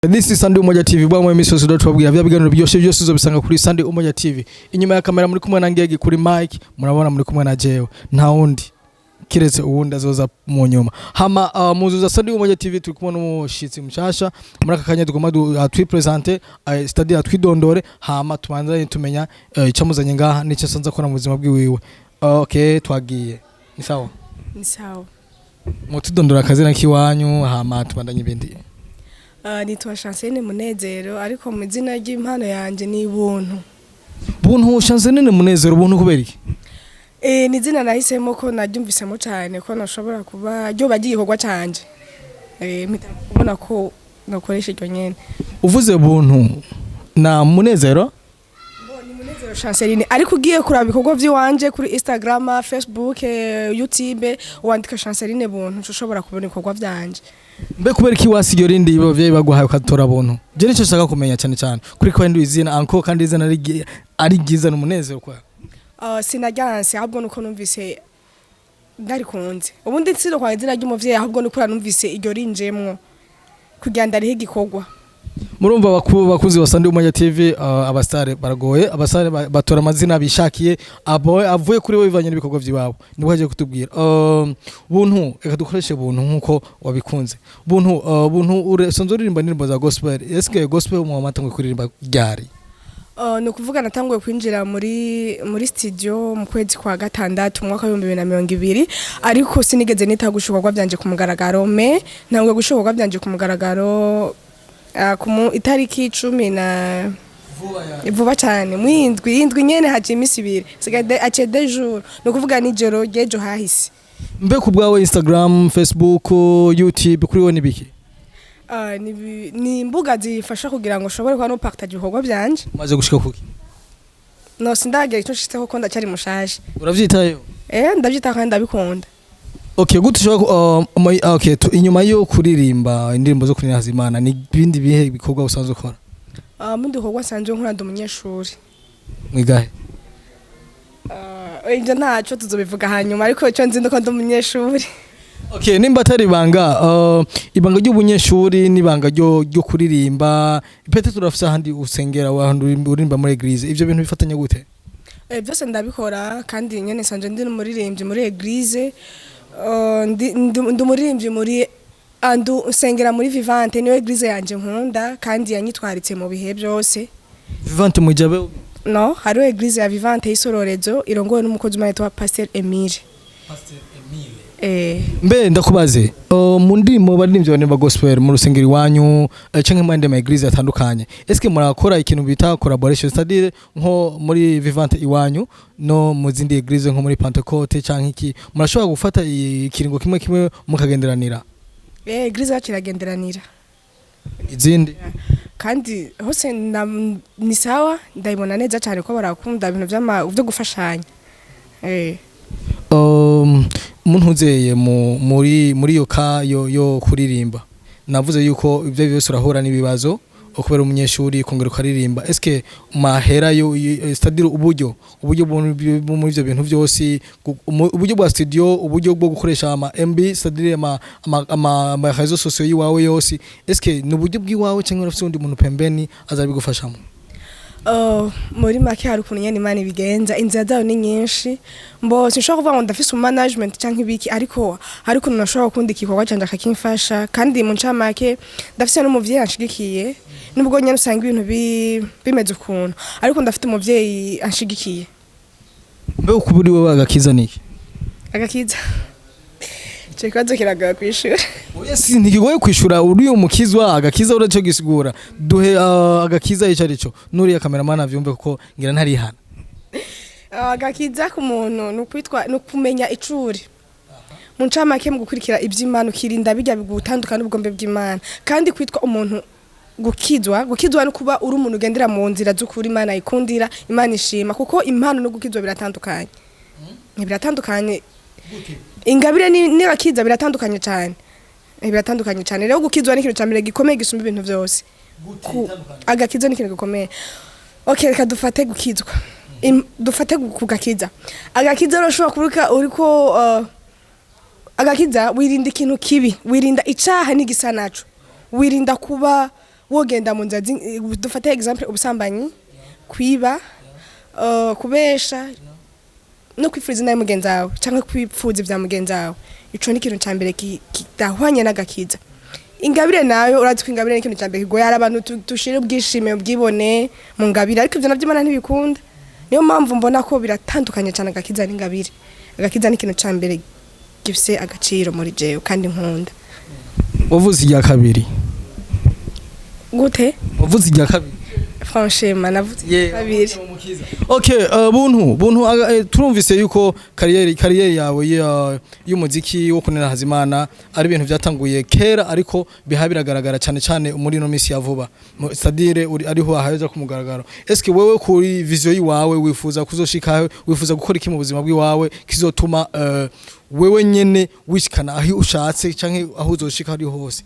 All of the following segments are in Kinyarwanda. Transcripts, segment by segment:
This is Sunday Umoja TV bwa emisozi dotwabwira bya biganiro byose byose uzobisanga kuri Sunday Umoja TV. Inyuma ya kamera muri kumwe na Ngege kuri mic, murabona muri kumwe na Jewe. Nta wundi kiretse uwundi azoza mu nyuma. Hama muzuza Sunday Umoja TV turi kumwe n'umushitsi mushasha muri aka kanya tugomba twipresenter study atwidondore hama tubanza tumenya icamuzanye ngaha n'icyo sanza kora mu buzima bwiwiwe. Okay, twagiye. Ni sawa? Ni sawa. Mutidondora akazi na kiwanyu hama tubandanye ibindi. Nitwa Chanceline Munezero ariko mu izina ry'impano yanje ni buntu. Buntu Chanceline Munezero buntu kubera iki? Ni izina nahisemo ko naryumvisemo cyane ko nashobora kuba ryo bagiye kogwa canje. Mbona ko nakoresha iryo nyene. Uvuze buntu na Munezero? Ni Munezero Chanceline ariko ugiye kuraba ibikorwa by'iwanje kuri Instagram, Facebook, YouTube wandika Chanceline buntu ushobora kubona ibikorwa byanje. Mbe kubera ki wasigiye rindi bavyeyi baguhaye ukatora buntu je nico shaka kumenya cyane kuri ko ndi izina anko kandi izina ari giza n'umunezero kwa sinajyanse ahubwo nuko numvise ndari kunze ubundi nsiro kwa izina ry'umuvyeyi ahubwo nuko numvise iryo rinjemwo kugira ndarihe gikorwa. Murumva bakuzi wa Sunday Umoja TV abastare baragoye abastare batora amazina bishakiye avuye kuri we bivanye n'ibikorwa by'iwabo nibwo haje kutubwira buntu reka dukoreshe buntu nkuko wabikunze buntu uresonzo ririmba ndirimbo za gospel eske gospel mu matangwe kuririmba ryari no kuvuga natanguye kwinjira muri studio mu kwezi kwa gatandatu mwaka wa 2020 ariko sinigeze nitagushukwa byanje ku mugaragaro ntangwe gushukwa byanje ku mugaragaro kumu itariki 10 na vuba cyane mwindwi nyene haje imisibire sigade ace de jour no kuvuga nijoro gejo hahise. Mbe kubwawe Instagram, Facebook, YouTube kuri we nibiki ni imbuga zifasha kugira ngo shobore kwa no partage ibikorwa byanje maze gushika kuki no sindagera icyo nshitse ko ndacyari mushaje uravyitayo ndavyita kandi ndabikunda. Okay, okay, inyuma yo kuririmba indirimbo zo kuninahaza imana ni bindi bihe bikorwa usanzwe ukora? Mundi bikorwa sanzwe nkora ndi umunyeshuri. Mwigahe? Ibyo ntacyo tuzobivuga hanyuma ariko cyo nzi ndiko ndi umunyeshuri. Okay, nimba atari ibanga ry'ubunyeshuri nibanga ryo kuririmba ipete turafisa handi usengera wahandu urimba muri eglise ivyo bintu bifatanya gute? Byose ndabikora kandi nyene sanje ndi n'umuririmbyi muri eglise ndi umuririmbyi muri usengera muri Vivante niyo eglise yanje nkunda kandi yanyitwaritse mu bihe byose. Vivante mujabe? No, hariho eglise ya Vivante y'isororezo irongowe n'umukozi w'Imana wa Pastor Emile. Pastor Emile. Mbe ndakubaze mu ndimo baririmbyi bane ba gospel mu rusengero wanyu canke mu ndema eglise atandukanye eske murakora ikintu bita collaboration c'est-à-dire nko muri Vivante iwanyu no mu zindi eglise nko muri Pentecote canke iki murashobora gufata ikiringo kimwe mukagenderanira? Eglise yakiragenderanira izindi kandi hose ni sawa ndayibona neza cyane ko barakunda ibintu byo gufashanya. Umuntu uzeye muri yo kuririmba navuze yuko ibyo byose urahura n'ibibazo ukubera umunyeshuri kongera ukaririmba eske mahera yo c'est-à-dire uburyo muri ivyo bintu byose uburyo bwa studio uburyo bwo gukoresha ama MB c'est-à-dire ama réseaux sociaux yiwawe yose eske ni uburyo bw'iwawe cyangwa urafite undi muntu pembeni azabigufashamo? Muri make hari ukuntu nyene imana ibigenza inzira zayo ni nyinshi mbo sinshobora kuvuga ngo ndafise management canke ibiki ariko hari ukuntu nashobora kundi igikorwa canje akakimfasha kandi mu ncamake ndafise n'umuvyeyi anshigikiye nubwo nyene usanga ibintu bimeze ukuntu ariko ndafite umuvyeyi anshigikiye. Mbe ukuburi wewe agakiza niki? Agakiza Chikazo kiraga kwishura. Oya si ntigigoye kwishura uri umukizwa agakiza uraco gisigura. Duhe agakiza icarico. Nuri ya cameraman avyumve kuko ngira ntari hana. Agakiza ku muntu nukwitwa nukumenya icuri. Mu ncamake mu gukurikira iby'Imana ukirinda bijya bigutandukana n'ubugombe bw'Imana. Kandi kwitwa umuntu gukizwa no kuba uri umuntu ugendera mu nzira z'ukuri Imana ikundira Imana ishima kuko impano no gukizwa biratandukanye. Biratandukanye. Ingabire n'abakiza biratandukanye cyane. Biratandukanye cyane. Rero gukizwa ni ikintu cyamire gikomeye gisumba ibintu byose. Agakiza ni ikintu gikomeye. Okay, reka dufate gukizwa. Dufate kugakiza. Agakiza urashobora kuruka uriko agakiza wirinda ikintu kibi, wirinda icaha n'igisa naco. Wirinda kuba wogenda mu nzira dufate example ubusambanyi kwiba kubesha no kwifuriza nawe mugenzi wawe cyangwa kwipfuza ibya mugenzi wawe ico ni ikintu cya mbere kidahwanye n'agakiza. Ingabire nayo urazi ko ingabire ni ikintu cya mbere kigoye abantu tushire ubwishime ubwibone mu ngabire ariko ivyo navyo Imana ntibikunda. Niyo mpamvu mbona ko biratandukanye cyane agakiza n'ingabire. Agakiza ni ikintu cya mbere gifise agaciro muri jewe kandi nkunda. Wavuze ijya kabiri gute? Wavuze ijya kabiri franchement navuze kabiri. Okay, buntu turumvise yuko kariyeri yawe y'umuziki wo kunena hazimana ari ibintu byatanguye kera ariko biragaragara cyane muri no misi ya vuba. C'est-à-dire ariho ahaje kumugaragaro. Est-ce que wewe kuri vision yiwawe wifuza kuzoshika wifuza gukora iki mu buzima bwiwawe kizotuma wewe nyene wishikana aho ushatse canke aho uzoshika ari hose?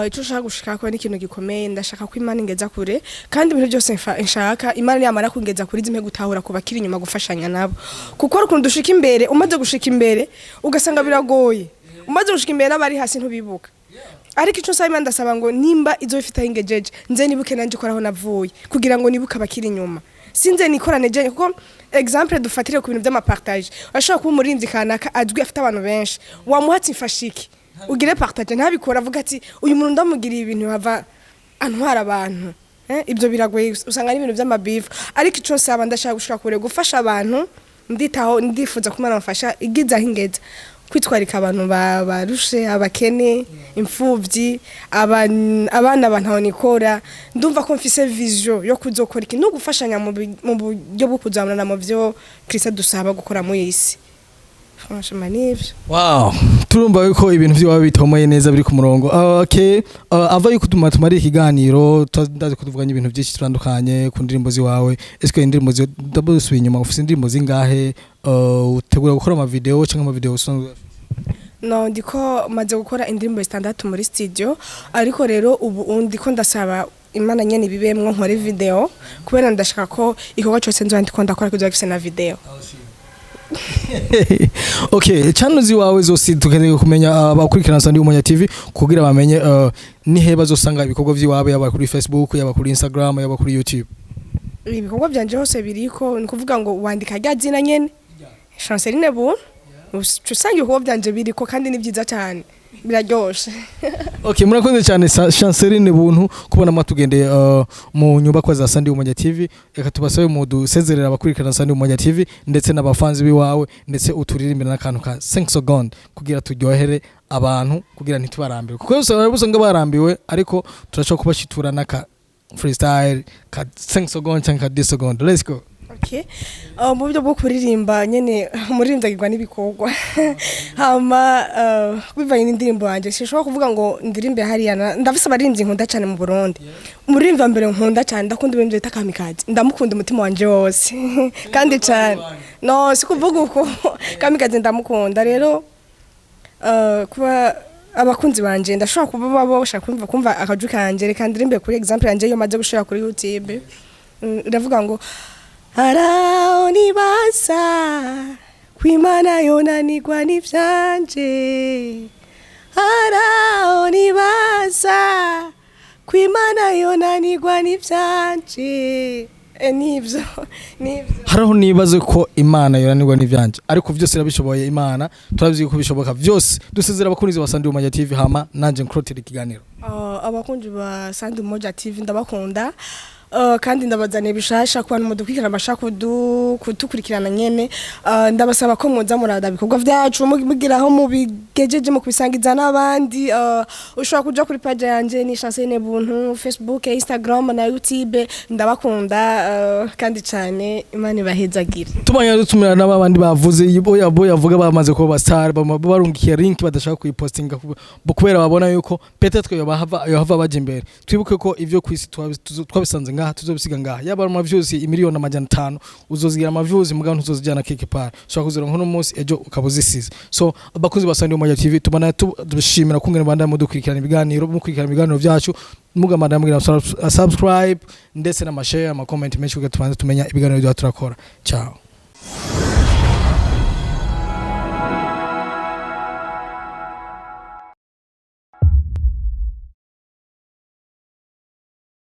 Ico ushaka gushika ko ni ikintu gikomeye ndashaka ko Imana ingeza kure kandi ibintu byose nshaka Imana yamara kungeza kuri zimwe gutahura kuba kiri inyuma gufashanya nabo kuko rukundo dushika imbere umaze gushika imbere ugasanga biragoye umaze gushika imbere n'abari hasi ntubibuka ariko ico nsaba Imana ndasaba ngo nimba izofita ingejeje nze nibuke nanje koraho navuye kugira ngo nibuka bakiri inyuma sinze nikorane je kuko example dufatire ku bintu by'amapartage ashaka kuba umurinzi kanaka azwi afite abantu benshi wamuhatse ifashiki ugire partage ntabikora avuga ati uyu muntu ndamugiriye ibintu hava antwara abantu ibyo biragoye usanga ari ibintu by'amabifu ariko ico nsaba ndashaka gushaka kure gufasha abantu nditaho ndifuza kumana bafasha igiza hingeza kwitwarika abantu barushe abakene imfuvyi abana bantaho nikora ndumva ko mfise vision yo kuzokora iki no gufashanya mu buryo bwo kuzamana mu byo Kristo dusaba gukora mu isi. Wow, turumva yuko ibintu vyo bitomoye neza biri ku murongo. Okay, ava yuko tumari ikiganiro ndazi kutuvuganya ibintu byinshi turandukanye ku ndirimbo ziwawe. Eske indirimbo zo double inyuma ufite indirimbo zingahe utegura gukora ama video cyangwa ama video usonga? No ndiko maze gukora indirimbo 6 muri studio ariko rero ubu ndiko ndasaba Imana nyene bibemwe nkore video kubera ndashaka ko ikorwa cyose nzandiko ndakora kuzo gifise na video. Okay, channel ziwawe zose tukeneye kumenya abakurikirana Sandi Umunya TV kugira bamenye ni heba zosanga ibikorwa vyiwawe yaba kuri Facebook yaba kuri Instagram yaba kuri YouTube. Ibikorwa byanje hose biriko ni kuvuga ngo wandika ryazina nyene Chanceline buntu usanga ibikorwa byanje biriko kandi ni byiza cyane biraryoshe. Okay, murakoze cyane Chanceline buntu kubona matugendeye mu nyubako za Sandi Umunya TV. Reka tubasabe mu dusezerera abakurikirana Sandi Umunya TV ndetse n'abafanzi biwawe ndetse uturirimbira n'akantu ka 5 secondes kugira turyohere abantu kugira ntitubarambire kuko usanga barambiwe ariko turacho kubashitura naka freestyle ka 5 secondes cyangwa 10 secondes. Let's go. Okay. Mu buryo bwo kuririmba nyene muririmbagirwa n'ibikorwa. Hama bivanye n'indirimbo yanje sishobora kuvuga ngo ndirimbe hariya ndafise abaririmbyi nkunda cyane mu Burundi. Umuririmba mbere nkunda cyane ndakunda ibintu bita kamikazi. Ndamukunda umutima wanje wose. Kandi cyane. No sikuvuga uko kamikazi ndamukunda rero kuba abakunzi banje ndashobora kuba babo bashaka kumva akaju kanje kandi ndirimbe kuri example yanje yo maze gushira kuri YouTube. Ndavuga ngo araonibaza kwimana yonanirwa n'ivyanje araonibaza kwimana yonanirwa n'ivyanje nivyo haraho nibaze ko Imana yonanirwa n'ivyanje ariko vyose irabishoboye Imana turavye ko bishoboka vyose dusezera abakunzi ba Sandi Umunya TV hama nanje nkrotera ikiganiro. Abakunzi ba Sandi Umunya TV ndabakunda kandi ndabazaniye bishasha ku bantu mudukurikirana bashaka kudukurikirana nyene ndabasaba ko muza murada bikorwa vyacu mugiraho mubigejeje mu kubisangiza n'abandi ushobora kuja kuri page yanje ni Chanceline buntu Facebook Instagram na YouTube ndabakunda kandi cyane Imana ibahezagira. Tumanya dutumira n'abandi bavuze boya vuga bamaze ko bastar barungiye link badashaka kuyipostinga kubera babona yuko peut-être yohava baje imbere twibuke ko ivyo kwisi twabisanze ngaha tuzobisiga ngaha yaba ama views imiliyoni 500 uzozigira ama views mugabo ntuzozijana keke par shaka kuzira nko munsi ejo ukabuzisiza. So abakunzi ba Sandi Umunya TV tubana dushimira kungena banda mudukurikirana ibiganiro vyacu mugamanda mugira subscribe ndetse na share ama comment menshi kugira tubanze tumenya ibiganiro byo turakora. Ciao.